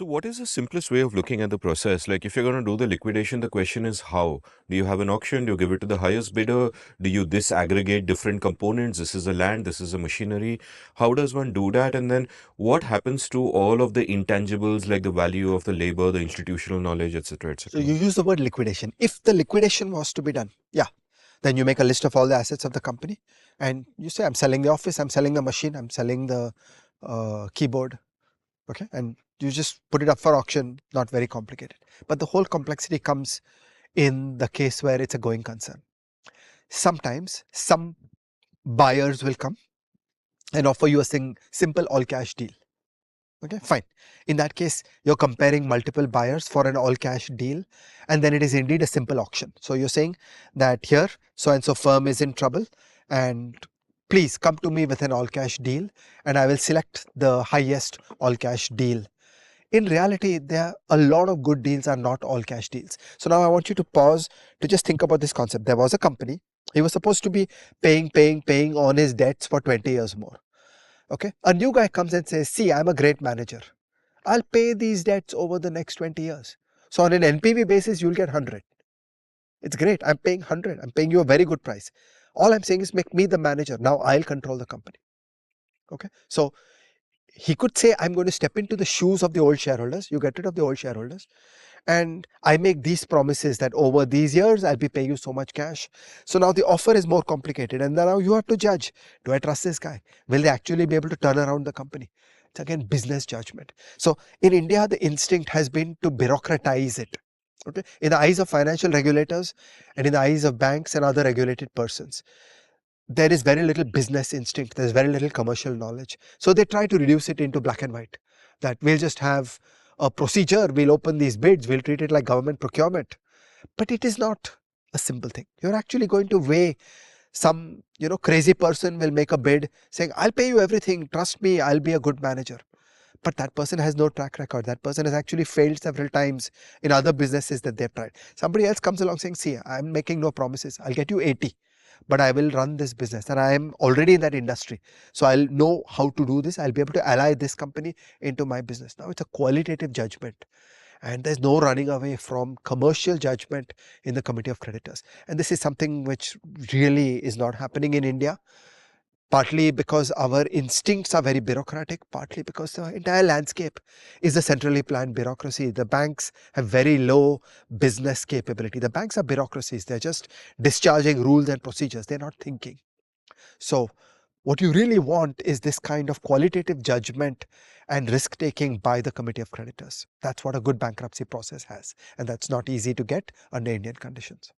So what is the simplest way of looking at the process? Like if you're going to do the liquidation, the question is how? Do you have an auction? Do you give it to the highest bidder? Do you disaggregate different components? This is the land, this is the machinery. How does one do that? And then what happens to all of the intangibles like the value of the labor, the institutional knowledge, etc., So etc.? you use the word liquidation. If the liquidation was to be done, yeah, then you make a list of all the assets of the company and you say, I'm selling the office, I'm selling the machine, I'm selling the keyboard. Okay. And you just put it up for auction, not very complicated. But the whole complexity comes in the case where it's a going concern. Sometimes some buyers will come and offer you a simple all cash deal. Okay, fine. In that case, you're comparing multiple buyers for an all cash deal, and then it is indeed a simple auction. So you're saying that here, so and so firm is in trouble, and please come to me with an all cash deal, and I will select the highest all cash deal. In reality, there are a lot of good deals are not all cash deals. So now I want you to pause to just think about this concept. There was a company, he was supposed to be paying on his debts for 20 years more. Okay. A new guy comes and says, see, I'm a great manager. I'll pay these debts over the next 20 years. So on an NPV basis, you'll get 100. It's great. I'm paying 100. I'm paying you a very good price. All I'm saying is make me the manager. Now I'll control the company. Okay. So he could say, I'm going to step into the shoes of the old shareholders. You get rid of the old shareholders. And I make these promises that over these years, I'll be paying you so much cash. So now the offer is more complicated. And now you have to judge, do I trust this guy? Will they actually be able to turn around the company? It's again business judgment. So in India, the instinct has been to bureaucratize it. Okay. In the eyes of financial regulators and in the eyes of banks and other regulated persons, there is very little business instinct. There's very little commercial knowledge. So they try to reduce it into black and white, that we'll just have a procedure, we'll open these bids, we'll treat it like government procurement. But it is not a simple thing. You're actually going to weigh some, crazy person will make a bid saying, I'll pay you everything, trust me, I'll be a good manager. But that person has no track record. That person has actually failed several times in other businesses that they've tried. Somebody else comes along saying, see, I'm making no promises. I'll get you 80, but I will run this business and I am already in that industry. So I'll know how to do this. I'll be able to ally this company into my business. Now it's a qualitative judgment. And there's no running away from commercial judgment in the committee of creditors. And this is something which really is not happening in India. Partly because our instincts are very bureaucratic, partly because the entire landscape is a centrally planned bureaucracy. The banks have very low business capability. The banks are bureaucracies. They're just discharging rules and procedures. They're not thinking. So what you really want is this kind of qualitative judgment and risk taking by the committee of creditors. That's what a good bankruptcy process has. And that's not easy to get under Indian conditions.